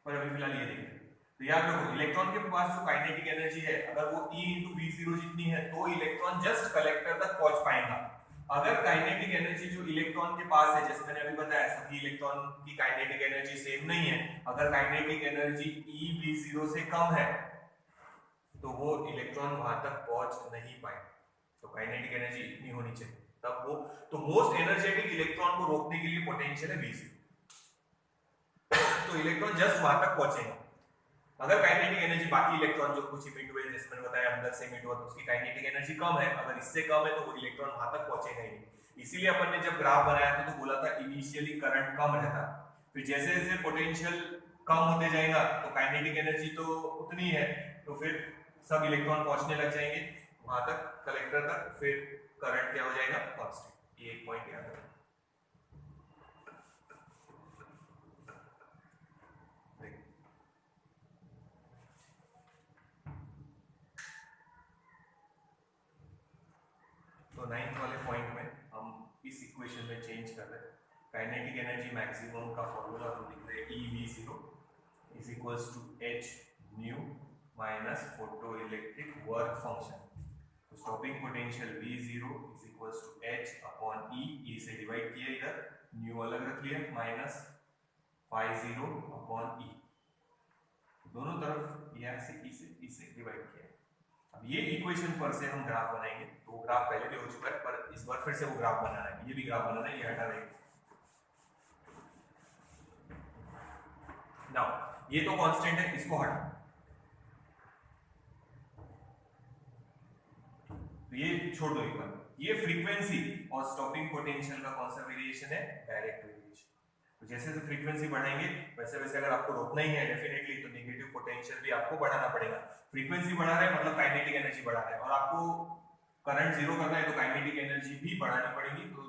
पर अभी फिलहाल ये देखें, तो याद रखो इलेक्ट्रॉन के पास जो काइनेटिक एनर्जी है अगर वो E इंटू V0 जितनी है तो इलेक्ट्रॉन जस्ट कलेक्टर तक पहुंच पाएगा। अगर काइनेटिक एनर्जी जो इलेक्ट्रॉन के पास है, जैसे मैंने अभी बताया सभी इलेक्ट्रॉन की काइनेटिक एनर्जी सेम नहीं है, अगर काइनेटिक एनर्जी E V0 से कम है तो वो इलेक्ट्रॉन वहां तक पहुंच नहीं पाएगा। तो काइनेटिक एनर्जी इतनी होनी चाहिए तब वो, तो मोस्ट एनर्जेटिक इलेक्ट्रॉन को रोकने के लिए पोटेंशियल है V0, तो इलेक्ट्रॉन जस्ट वहां तक पहुंचेगा। अगर काइनेटिक एनर्जी बाकी इलेक्ट्रॉन जो कुछ इमिट हुए, जैसे मैंने बताया अंदर से इमिट हुआ, तो उसकी काइनेटिक एनर्जी कम है, अगर इससे कम है तो वो इलेक्ट्रॉन वहां तक पहुंचेगा ही नहीं। इसीलिए अपन ने जब ग्राफ बनाया था तो बोला था इनिशियली करंट कम रहता, फिर जैसे जैसे पोटेंशियल कम होते जाएगा तो काइनेटिक एनर्जी तो उतनी है, तो फिर सब इलेक्ट्रॉन पहुंचने लग जाएंगे वहां तक, कलेक्टर तक, फिर करंट क्या हो जाएगा, कांस्टेंट। ये एक पॉइंट याद रखना। तो 9th वाले पॉइंट में हम इस इक्वेशन में चेंज कर रहे हैं, काइनेटिक एनर्जी मैक्सिमम का फॉर्मूला हम लिख रहे हैं EV0 is equals to h nu minus photo electric work function. तो stopping potential V0 is equals to h upon E से डिवाइड किया, इधर न्यू अलग रख लिया, माइनस phi0 अपॉन E, दोनों तरफ यहाँ से E से डिवाइड किया। अब ये इक्वेशन पर से हम ग्राफ बनाएंगे, तो ग्राफ पहले भी हो चुका है पर इस बार फिर से वो ग्राफ बनाना है, ये भी ग्राफ बनाना है, ये हटा देंगे। नाउ ये तो कांस्टेंट है, इसको हटा, तो ये छोड़ दो एक बार। ये फ्रीक्वेंसी और स्टॉपिंग पोटेंशियल का कौन सा वेरिएशन है, डायरेक्ट वेरिएशन। तो जैसे जैसे फ्रीक्वेंसी बढ़ाएंगे वैसे वैसे अगर आपको रोकना ही है डेफिनेटली तो नेगेटिव पोटेंशियल भी आपको बढ़ाना पड़ेगा। फ्रीक्वेंसी बढ़ा रहा है मतलब काइनेटिक एनर्जी बढ़ा रहा है, और आपको करंट जीरो करना है तो काइनेटिक एनर्जी भी बढ़ानी पड़ेगी, तो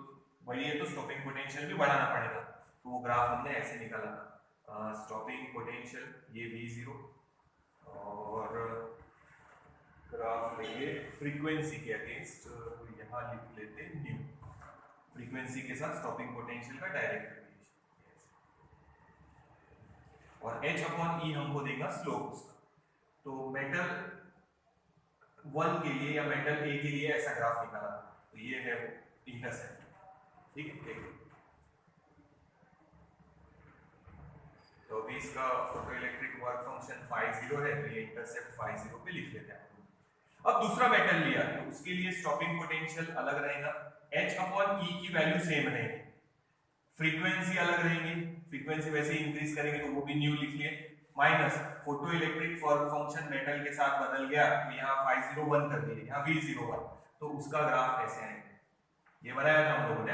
वही है तो स्टॉपिंग पोटेंशियल भी बढ़ाना पड़ेगा। तो वो ग्राफ हमने ऐसे निकाला था, स्टॉपिंग पोटेंशियल ये V0 और ग्राफ लेंगे फ्रीक्वेंसी के अगेंस्ट, यहाँ लिख लेते न्यू, फ्रीक्वेंसी के साथ स्टॉपिंग पोटेंशियल का डायरेक्ट वेरिएशन, और h अपॉन E हमको देगा स्लोप उसका। तो मेटल 1 के लिए या मेटल A के लिए ऐसा ग्राफ निकाला, तो ये है इंटरसेप्ट, ठीक है। देखिए तो अभी इसका फोटोइलेक्ट्रिक वर्क फंक्शन phi0 है, तो ये इंटरसेप्ट phi0 पे लिख लेते हैं। अब दूसरा मेटल लिया तो उसके लिए स्टॉपिंग पोटेंशियल अलग रहेगा, h अपॉन E की वैल्यू सेम रहेगी, फ्रीक्वेंसी अलग रहेगी, फ्रीक्वेंसी वैसे ही इंक्रीज करेंगे तो वो भी न्यू लिख लिए, minus photo electric work function metal के साथ बदल गया तो यहाँ phi0 1 कर दिए, यहाँ V0 1, तो उसका ग्राफ ऐसे आएगा, ये बनाया था हम लोगों ने।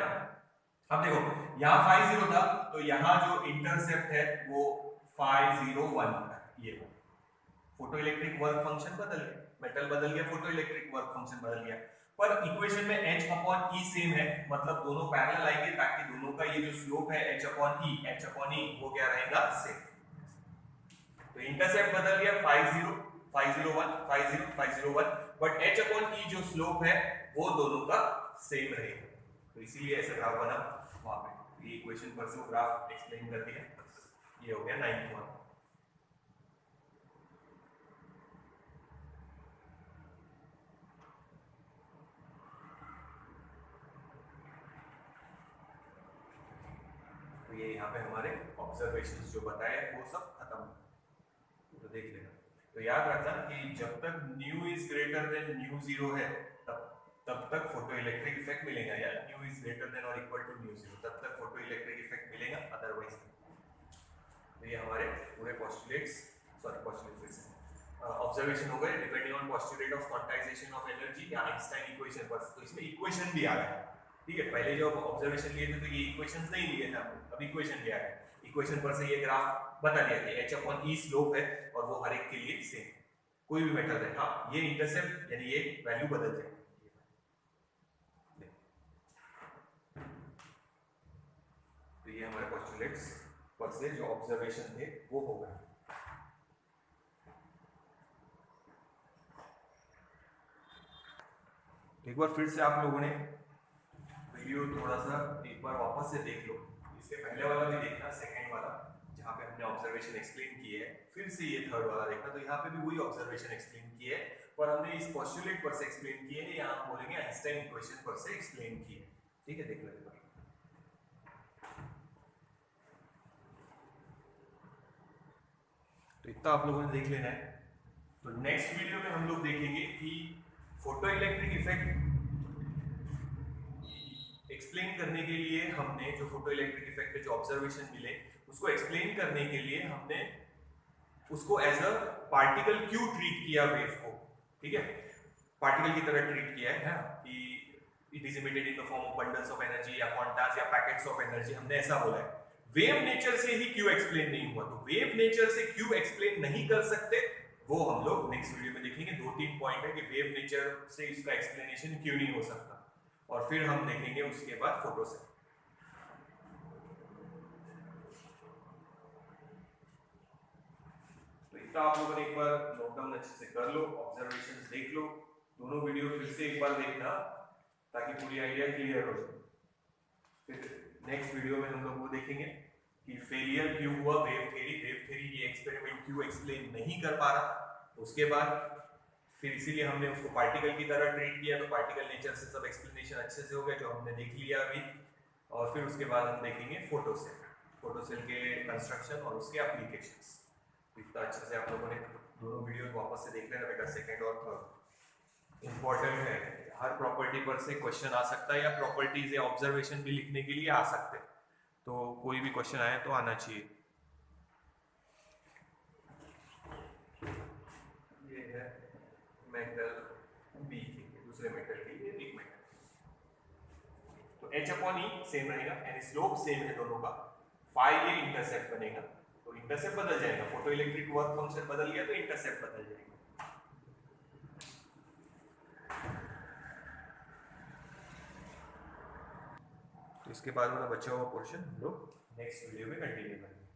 अब देखो यहाँ phi0 था तो यहाँ जो इंटरसेप्ट है वो phi0 1 था, ये फोटो इलेक्ट्रिक वर्क फंक्शन बदल गया, मेटल बदल गया, फोटो इलेक्ट्रिक वर्क फंक्शन बदल गया, पर इक्वेशन में h अपॉन E सेम है, मतलब दोनों पैरेलल आएंगे ताकि दोनों का ये जो स्लोप है h अपॉन E वो क्या रहेगा, सेम। तो इंटरसेप्ट बदल गया phi0 1 but h upon E जो स्लोप है वो दोनों का सेम रहेगा, तो इसीलिए ऐसा ग्राफ बना वहां पे। ये इक्वेशन पर से वो ग्राफ एक्सप्लेन कर दिया, ये हो गया 9th वन। तो ये यहाँ पे हमारे ऑब्जर्वेशंस जो बताए वो सब खत्म, तो देख लेना। तो याद रखना कि जब तक new is greater than nu zero है तब तक फोटो इलेक्ट्रिक इफेक्ट मिलेगा, या न्यू इज ग्रेटर देन और इक्वल टू न्यू जीरो तब तक फोटो इलेक्ट्रिक इफेक्ट मिलेगा, अदरवाइज। तो ये हमारे पूरे पोस्टुलेट्स ऑब्जर्वेशन हो गए depending on postulate of quantization of energy या आइंस्टाइन इक्वेशन पर। तो इसमें इक्वेशन भी आ गया, ठीक है, पहले जब ऑब्जर्वेशन लिए थे तो ये इक्वेशंस नहीं लिए थे हमने, अब इक्वेशन लिया है, इक्वेशन पर से ये ग्राफ बता दिया कि h अपॉन ई स्लोप है और वो हर एक के लिए सेम, कोई भी मेथड है। हाँ, ये इंटरसेप्ट यानी ये वैल्यू बदल जाएगी। तो ये हमारे पोस्टुलेट्स पर से जो ऑब्जर्वेशन थे वो हो गए। एक बार फिर से आप लोगों ने वीडियो थोड़ा सा एक बार वापस से देख लो, इसके पहले वाला भी देखना, सेकंड वाला जहाँ पे हमने ऑब्जर्वेशन एक्सप्लेन किए है, फिर से ये थर्ड वाला देखना, तो यहाँ पे भी वही ऑब्जर्वेशन एक्सप्लेन किए है पर हमने इस पोस्टुलेट पर से एक्सप्लेन किए हैं, यहाँ हम बोलेंगे आइंस्टाइन इक्वेशन पर से एक्सप्लेन किए। ठीक है, देख लो। तो इतना आप लोगों ने देख लेना है। तो नेक्स्ट वीडियो में हम लोग देखेंगे कि फोटो इलेक्ट्रिक इफेक्ट एक्सप्लेन करने के लिए हमने जो फोटो इलेक्ट्रिक इफेक्ट के जो ऑब्जर्वेशन मिले उसको एक्सप्लेन करने के लिए हमने उसको एज अ पार्टिकल क्यों ट्रीट किया वेव को। ठीक है, पार्टिकल की तरह ट्रीट किया है कि it is emitted in the form of bundles of energy या क्वांटास या पैकेट्स ऑफ एनर्जी, हमने ऐसा बोला है। वेव नेचर से ही क्यों एक्सप्लेन नहीं हुआ, तो वेव नेचर से क्यों एक्सप्लेन नहीं कर सकते वो हम लोग नेक्स्ट वीडियो में देखेंगे। 2-3 पॉइंट है कि वेव नेचर से इसका एक्सप्लेनेशन क्यों नहीं हो सकता, और फिर हम देखेंगे उसके बाद फोटो से। तो इतना आप लोगों ने एक बार नोट डाउन अच्छे से कर लो, ऑब्जर्वेशंस देख लो, दोनों वीडियो फिर से एक बार देखना ताकि पूरी आइडिया क्लियर हो जाए। फिर नेक्स्ट वीडियो में हम लोग वो देखेंगे कि फेलियर क्यों हुआ वेव थ्योरी ये एक्सपेरिमेंट क्यों एक्सप्लेन नहीं कर पा रहा। उसके बाद फिर इसीलिए हमने उसको पार्टिकल की तरह ट्रीट किया, तो पार्टिकल नेचर से सब एक्सप्लेनेशन अच्छे से हो गया जो हमने देख लिया अभी। और फिर उसके बाद हम देखेंगे फोटो सेल के कंस्ट्रक्शन और उसके एप्लीकेशंस। इतना अच्छे से आप लोगों ने दोनों वीडियो वापस से देख लेना बेटा, सेकंड और थर्ड इंपॉर्टेंट है। हर प्रॉपर्टी पर से क्वेश्चन आ सकता है या प्रॉपर्टीज या ऑब्जर्वेशन भी लिखने के लिए आ सकते हैं, तो कोई भी क्वेश्चन आए तो आना चाहिए। ये है मेटल बी के, दूसरे मेटल के लिए एक मेटल, तो H अपॉन ई सेम रहेगा यानी स्लोप सेम है दोनों का, फाई ये इंटरसेप्ट बनेगा, तो इंटरसेप्ट बदल जाएगा, फोटो इलेक्ट्रिक वर्क फंक्शन बदल गया तो इंटरसेप्ट बदल जाएगा। तो इसके बाद वाला बचा हुआ पोर्शन हम लोग नेक्स्ट वीडियो में कंटिन्यू करेंगे।